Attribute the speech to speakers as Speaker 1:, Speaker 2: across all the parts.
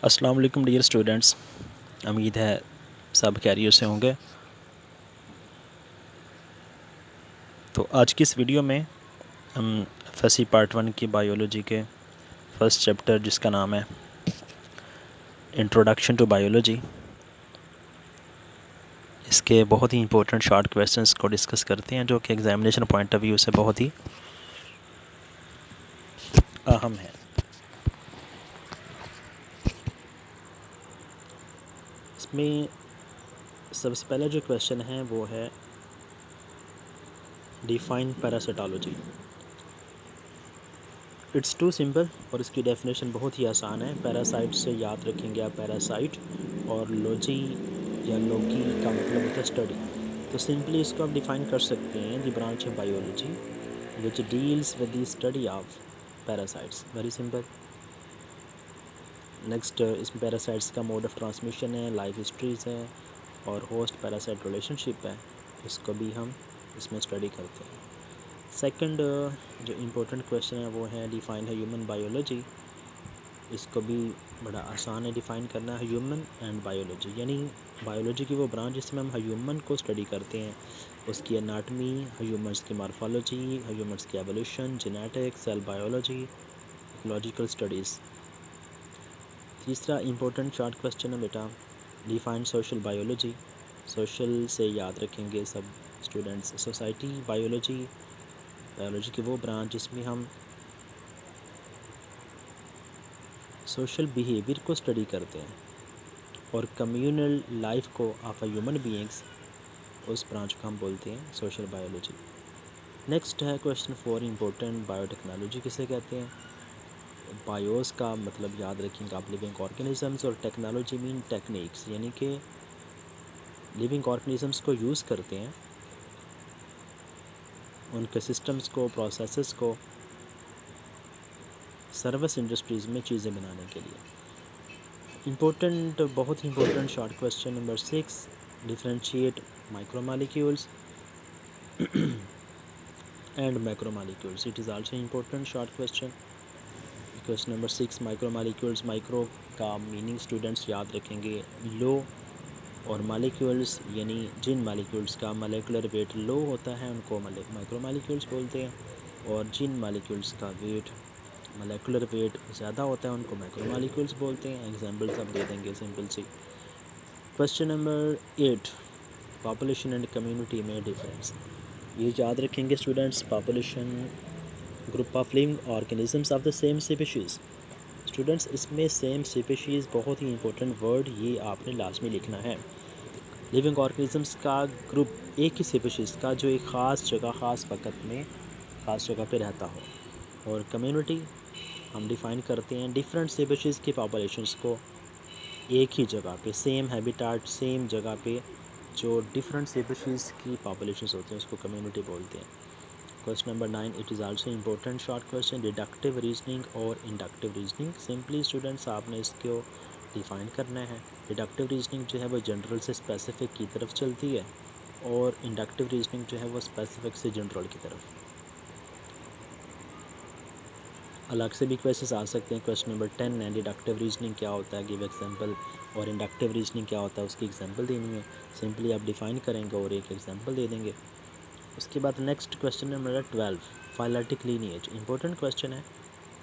Speaker 1: अस्सलाम वालेकुम dear students, उम्मीद है सब खैरियत से होंगे। तो आज की इस वीडियो में हम फसी पार्ट 1 की बायोलॉजी के फर्स्ट चैप्टर जिसका नाम है इंट्रोडक्शन टू बायोलॉजी, इसके बहुत ही इंपॉर्टेंट शॉर्ट क्वेश्चंस को डिस्कस करते हैं जो कि एग्जामिनेशन पॉइंट ऑफ व्यू से बहुत ही अहम है। इसमें सबसे पहला जो क्वेश्चन है वो है define parasitology. It's too simple और इसकी डेफिनेशन बहुत ही आसान है। पैरासाइट से याद रखेंगे आप पैरासाइट, और लॉजी या लॉगी का मतलब होता है स्टडी। तो सिंपली इसको आप डिफाइन कर सकते हैं the branch of biology which deals with the study of parasites. Very simple. Next, इसमें पैरासाइट्स का मोड ऑफ ट्रांसमिशन है, लाइफ हिस्ट्रीज है और होस्ट पैरासाइट रिलेशनशिप है, इसको भी हम इसमें स्टडी करते हैं। सेकंड जो इम्पोर्टेंट क्वेश्चन है वो है डिफाइन है ह्यूमन बायोलॉजी। इसको भी बड़ा आसान है डिफ़ाइन करना, ह्यूमन एंड बायोलॉजी, यानी बायोलॉजी की वो ब्रांच जिसमें हम ह्यूमन को स्टडी करते हैं, उसकी एनाटमी, ह्यूमन्स की मॉर्फोलॉजी, ह्यूमन्स की evolution, genetics, cell biology, ecological studies. तीसरा इम्पोर्टेंट शॉर्ट क्वेश्चन है बेटा, डिफाइन सोशल बायोलॉजी। सोशल से याद रखेंगे सब स्टूडेंट्स सोसाइटी बायोलॉजी, बायोलॉजी की वो ब्रांच जिसमें हम सोशल बिहेवियर को स्टडी करते हैं, और कम्युनल लाइफ को ऑफ अ ह्यूमन बीइंग्स, उस ब्रांच को हम बोलते हैं सोशल बायोलॉजी। नेक्स्ट है क्वेश्चन 4 इम्पोर्टेंट, बायोटेक्नोलॉजी किसे कहते हैं। बायोस का मतलब याद रखेंगे आप लिविंग ऑर्गेनिजम्स, और टेक्नोलॉजी मीन टेक्निक्स, यानी कि लिविंग ऑर्गेनिजम्स को यूज़ करते हैं, उनके सिस्टम्स को, प्रोसेसेस को सर्विस इंडस्ट्रीज़ में चीज़ें बनाने के लिए। इम्पोर्टेंट, बहुत ही important short question number 6, differentiate micromolecules and macromolecules. It is also important short question. Question number 6, micromolecules. Micro का मीनिंग स्टूडेंट्स याद रखेंगे लो, और मालिक्यूल्स यानी जिन मालिक्यूल्स का मोलेकुलर वेट लो होता है उनको माइक्रोमोलिक्यूल्स बोलते हैं, और जिन मालिक्यूल्स का वेट मोलेकुलर वेट ज़्यादा होता है उनको मैक्रोमोलिक्यूल्स बोलते हैं। एग्जांपल्स आप दे देंगे सिंपल सी। Question number 8, population and community में डिफरेंस। ये याद रखेंगे students, population group of living organisms of the same species. Students इसमें सेम स्पीशीज़ बहुत ही इंपॉर्टेंट वर्ड, ये आपने लास्ट में लिखना है। लिविंग ऑर्गेनिजम्स का ग्रुप, एक ही स्पीशीज़ का जो एक ख़ास जगह, ख़ास वक़्त में ख़ास जगह पे रहता हो। और कम्युनिटी हम डिफ़ाइन करते हैं डिफरेंट स्पीशीज़ की पॉपुलेशंस को एक ही जगह पे, सेम हैबिटाट, सेम जगह पे जो डिफरेंट स्पीशीज़ की पॉपुलेशंस होते हैं उसको कम्युनिटी बोलते हैं। Question number 9, it is also important short question, deductive reasoning और इंडक्टिव रीजनिंग। सिंपली स्टूडेंट्स आपने इसको डिफ़ाइन करना है। डिडक्टिव रीजनिंग जो है वो जनरल से स्पेसिफिक की तरफ चलती है, और इंडक्टिव रीजनिंग जो है वो स्पेसिफिक से जनरल की तरफ। अलग से भी क्वेश्चंस आ सकते हैं। क्वेश्चन नंबर 10 है, डिडक्टिव रीजनिंग क्या होता है, गिव एग्जांपल, और इंडक्टिव रीजनिंग क्या होता है उसकी एग्जांपल देनी है। सिंपली आप डिफ़ाइन करेंगे और एक एग्जांपल दे देंगे। उसके बाद next question number 12, phyletic lineage. Important question है।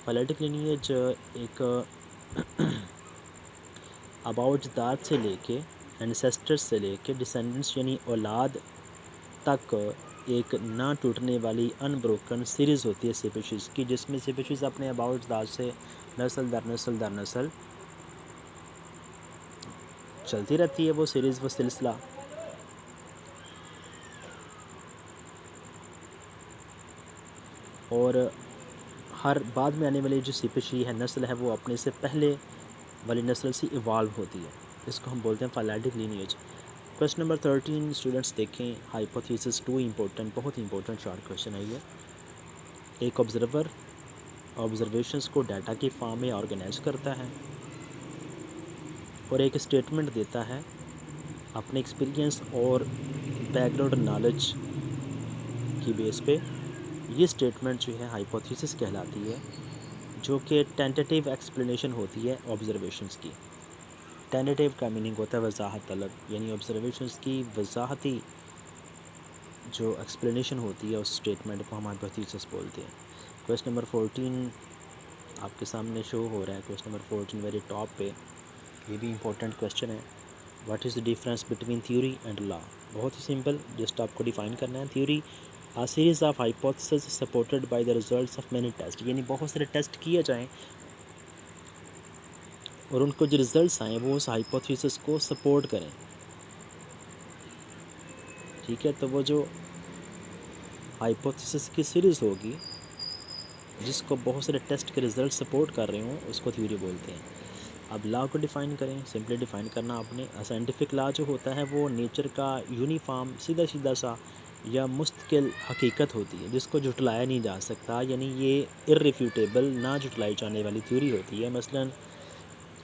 Speaker 1: फाइलेटिक लीनिएज एक अबाउट दाद से लेके, एंसेस्टर्स से लेके डिसेंडेंट्स यानी औलाद तक एक ना टूटने वाली अनब्रोकन सीरीज़ होती है स्पीशीज़ की, जिसमें स्पीशीज़ अपने अबाउट दाद से नस्ल दर नस्ल दर नस्ल चलती रहती है, वो सीरीज़, वो सिलसिला। और हर बाद में आने वाली जो स्पीशी है, नस्ल है, वो अपने से पहले वाली नस्ल से इवाल्व होती है, इसको हम बोलते हैं phyletic lineage. Question number 13 students देखें, हाइपोथेसिस 2 इम्पोर्टेंट, बहुत इंपॉर्टेंट शॉर्ट क्वेश्चन है ये। एक ऑब्जर्वर ऑब्जर्वेशंस को डाटा की फॉर्म में ऑर्गेनाइज करता है और एक स्टेटमेंट देता है अपने एक्सपीरियंस और बैकग्राउंड नॉलेज की बेस पे। ये स्टेटमेंट जो है हाइपोथेसिस कहलाती है, जो कि टेंटेटिव एक्सप्लेनेशन होती है ऑब्जर्वेशंस की। टेंटेटिव का मीनिंग होता है वजाहत तलब, यानी ऑब्जर्वेशंस की वजाहती जो एक्सप्लेनेशन होती है उस स्टेटमेंट को हम हाइपोथेसिस बोलते हैं। क्वेश्चन नंबर 14 आपके सामने शो हो रहा है। क्वेश्चन नंबर 14 वेरी टॉप पे, ये भी इंपॉर्टेंट क्वेश्चन है। What is the difference between theory and law? बहुत ही सिंपल, जस्ट आपको डिफाइन करना है। Theory a series of hypothesis supported by the results of many test, यानी बहुत सारे टेस्ट किए जाएं और उनको जो रिजल्ट्स आए वो उस हाइपोथेसिस को सपोर्ट करें। ठीक है, तो वो जो हाइपोथेसिस की सीरीज़ होगी जिसको बहुत सारे टेस्ट के रिजल्ट सपोर्ट कर रहे हों उसको थ्योरी बोलते हैं। अब लॉ को डिफ़ाइन करें, सिंपली डिफ़ाइन करना आपने। साइंटिफिक लॉ जो होता है वो नेचर का यूनिफॉर्म सीधा सीधा सा या मुस्तकिल हकीकत होती है जिसको झुटलाया नहीं जा सकता, यानी ये इररिफ्यूटेबल ना झुटलाई जाने वाली थ्योरी होती है। मसलन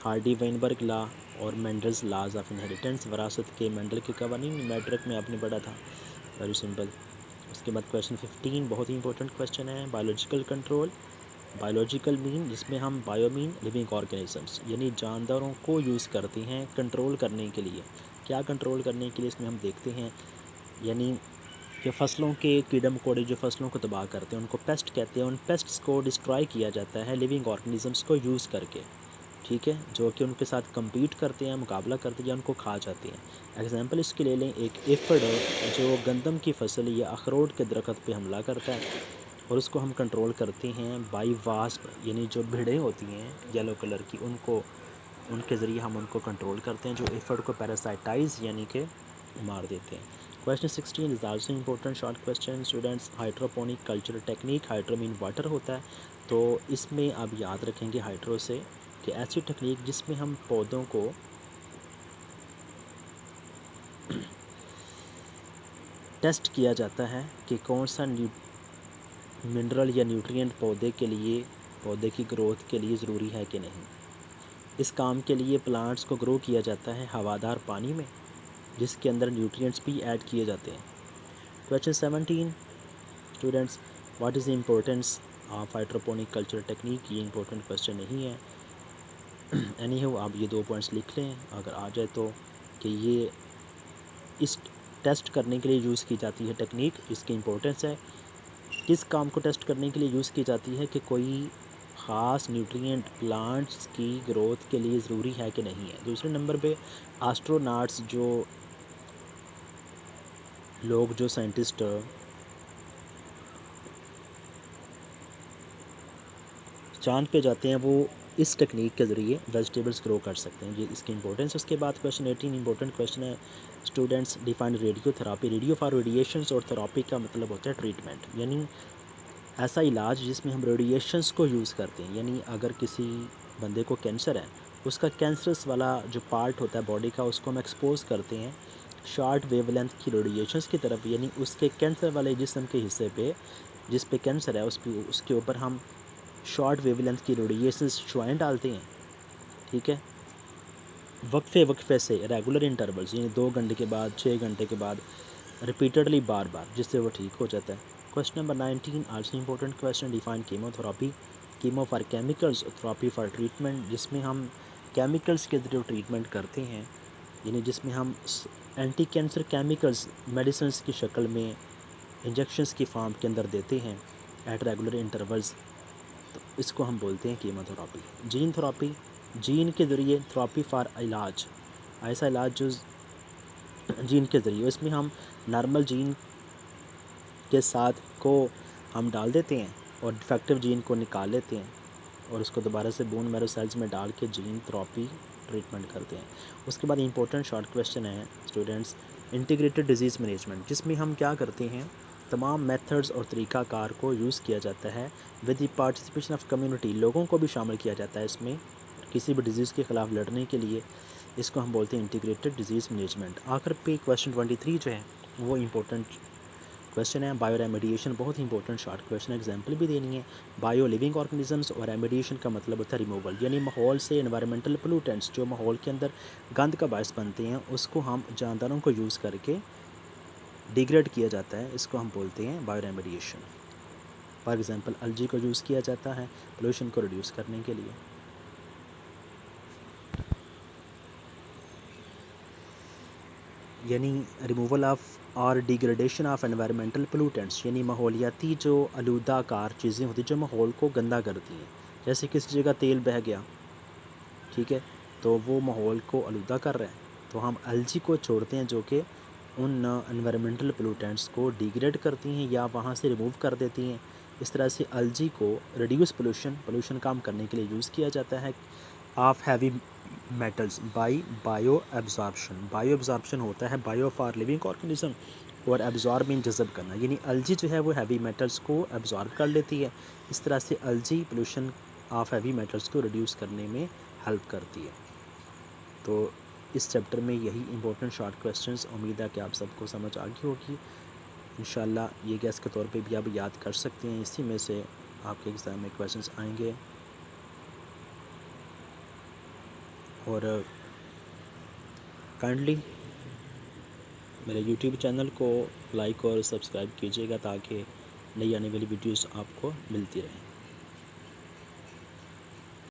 Speaker 1: हार्डी वेनबर्ग लॉ और मेंडल्स लॉज ऑफ इनहेरिटेंस, वरासत के मेंडल के कवानीन, मैट्रिक में आपने पढ़ा था, वेरी सिंपल। उसके बाद क्वेश्चन 15 बहुत ही इंपॉर्टेंट क्वेश्चन है। बायोलॉजिकल कंट्रोल, बायोलॉजिकल मीन जिसमें हम बायो मीन लिविंग ऑर्गेनिजम्स, यानी जानदारों को यूज़ करते हैं कंट्रोल करने के लिए। क्या कंट्रोल करने के लिए इसमें हम देखते हैं, यानी कि फसलों के कीड़े मकोड़े जो फसलों को तबाह करते हैं उनको पेस्ट कहते हैं। उन पेस्ट्स को डिस्ट्रॉय किया जाता है लिविंग ऑर्गेनिजम्स को यूज़ करके, ठीक है, जो कि उनके साथ compete करते हैं, मुकाबला करते हैं या उनको खा जाते हैं। एग्जांपल इसके ले लें, एक एफिड जो गंदम की फसल या अखरोट के दरख्त पे हमला करता है और उसको हम कंट्रोल करते हैं बाई वास्प, यानी जो भिड़ें होती हैं येलो कलर की, उनके ज़रिए हम उनको कंट्रोल करते हैं जो एफिड को पैरासाइटाइज यानी कि मार देते हैं। Question 16 is also important short question students. Hydroponic culture technique, hydro mean water होता है, तो इसमें आप याद रखेंगे हाइड्रो से कि ऐसी टेक्निक जिसमें हम पौधों को टेस्ट किया जाता है कि कौन सा मिनरल या न्यूट्रिएंट पौधे के लिए, पौधे की ग्रोथ के लिए ज़रूरी है कि नहीं। इस काम के लिए प्लांट्स को ग्रो किया जाता है हवादार पानी में जिसके अंदर न्यूट्रिएंट्स भी ऐड किए जाते हैं। Question 17 students, what is the importance of hydroponic culture technique? ये इंपॉर्टेंट क्वेश्चन नहीं है। एनीहाउ आप ये 2 पॉइंट्स लिख लें अगर आ जाए तो, कि ये इस टेस्ट करने के लिए यूज़ की जाती है टेक्निक, इसकी इम्पोर्टेंस है। किस काम को टेस्ट करने के लिए यूज़ की जाती है कि कोई ख़ास न्यूट्रिएंट प्लांट्स की ग्रोथ के लिए ज़रूरी है कि नहीं है। दूसरे नंबर पे एस्ट्रोनॉट्स जो लोग, जो साइंटिस्ट चांद पे जाते हैं वो इस टेक्निक के ज़रिए वेजिटेबल्स ग्रो कर सकते हैं, ये इसकी इंपॉर्टेंस। उसके बाद क्वेश्चन 18 इंपॉर्टेंट क्वेश्चन है students. Define radiotherapy. Radio for radiations और थेरापी का मतलब होता है ट्रीटमेंट, यानी ऐसा इलाज जिसमें हम रेडिएशंस को यूज़ करते हैं। यानी अगर किसी बंदे को कैंसर है, उसका कैंसरस वाला जो पार्ट होता है बॉडी का उसको हम एक्सपोज करते हैं शॉर्ट वेवलेंथ की रेडिएशंस की तरफ, यानी उसके कैंसर वाले जिस्म के हिस्से पे जिस पे कैंसर है उसके ऊपर हम शॉर्ट वेवलेंथ की रेडिएशंस शुआएँ डालते हैं। ठीक है, वक्फे से रेगुलर इंटरवल्स, यानी 2 घंटे के बाद, 6 घंटे के बाद, रिपीटेडली बार बार, जिससे वो ठीक हो जाता है। Question number 19 also important question. Define chemotherapy. Chemo for chemicals, therapy for treatment, जिसमें हम केमिकल्स के थ्रू ट्रीटमेंट करते हैं, यानी जिसमें हम एंटी कैंसर केमिकल्स मेडिसिन की शक्ल में इंजेक्शंस की फॉर्म के अंदर देते हैं एट रेगुलर इंटरवल्स, तो इसको हम बोलते हैं कीमोथेरापी। जीन थेरापी, जीन के ज़रिए थेरापी फॉर इलाज, ऐसा इलाज जो जीन के ज़रिए, इसमें हम नॉर्मल जीन के साथ को हम डाल देते हैं और डिफेक्टिव जीन को निकाल लेते हैं और उसको दोबारा से बोन मैरो सेल्स में डाल के जीन थेरापी ट्रीटमेंट करते हैं। उसके बाद इंपॉर्टेंट शॉर्ट क्वेश्चन है स्टूडेंट्स। इंटीग्रेटेड डिजीज़ मैनेजमेंट, जिसमें हम क्या करते हैं, तमाम मेथड्स और तरीक़ाकार को यूज़ किया जाता है with the participation of community, लोगों को भी शामिल किया जाता है इसमें किसी भी डिज़ीज़ के ख़िलाफ़ लड़ने के लिए। इसको हम बोलते हैं इंटीग्रेटेड डिजीज़ मैनेजमेंट। आखिर पे क्वेश्चन 23 जो है वो इंपॉर्टेंट क्वेश्चन है। बायो रेमेडिएशन, बहुत ही इंपॉर्टेंट शॉर्ट क्वेश्चन, एग्जांपल भी देनी है। बायो लिविंग ऑर्गेनिजम्स और रेमेडिएशन का मतलब होता है रिमूवल, यानी माहौल से एनवायरमेंटल पोल्यूटेंट्स जो माहौल के अंदर गंद का बायस बनते हैं उसको हम जानदारों को यूज़ करके डिग्रेड किया जाता है, इसको हम बोलते हैं बायो रेमेडिएशन। फॉर एग्जांपल अलजी को यूज़ किया जाता है पोल्यूशन को रिड्यूस करने के लिए। यानी रिमूवल ऑफ और डिग्रेडेशन ऑफ एनवायरमेंटल पोलूटेंट्स, यानी माहौलियाती जो आलूदाकार चीज़ें होती हैं जो माहौल को गंदा करती हैं। जैसे किसी जगह तेल बह गया, ठीक है, तो वो माहौल को आलूदा कर रहा है, तो हम एलजी को छोड़ते हैं जो कि उन एनवायरमेंटल पोलूटेंट्स को डिग्रेड करती हैं या वहाँ से रिमूव कर देती हैं। इस तरह से एलजी को रिड्यूस पोल्यूशन कम करने के लिए यूज़ किया जाता है of heavy metals by bio absorption होता है बायो फॉर लिविंग ऑर्गेनिज्म, और एब्जॉर्ब मीन जज़ब करना, यानी एलजी जो है वो हैवी मेटल्स को एब्जॉर्ब कर लेती है। इस तरह से LG pollution of heavy metals को रिड्यूस करने में हेल्प करती है। तो इस चैप्टर में यही इंपॉर्टेंट शॉर्ट क्वेश्चंस, उम्मीद है कि आप सबको समझ आ गई होगी। इंशाल्लाह ये गैस के तौर पे भी आप याद कर सकते हैं, इसी में से आपके एग्ज़ाम में क्वेश्चंस आएंगे। और काइंडली मेरे यूट्यूब चैनल को लाइक और सब्सक्राइब कीजिएगा ताकि नई आने वाली वीडियोस आपको मिलती रहें।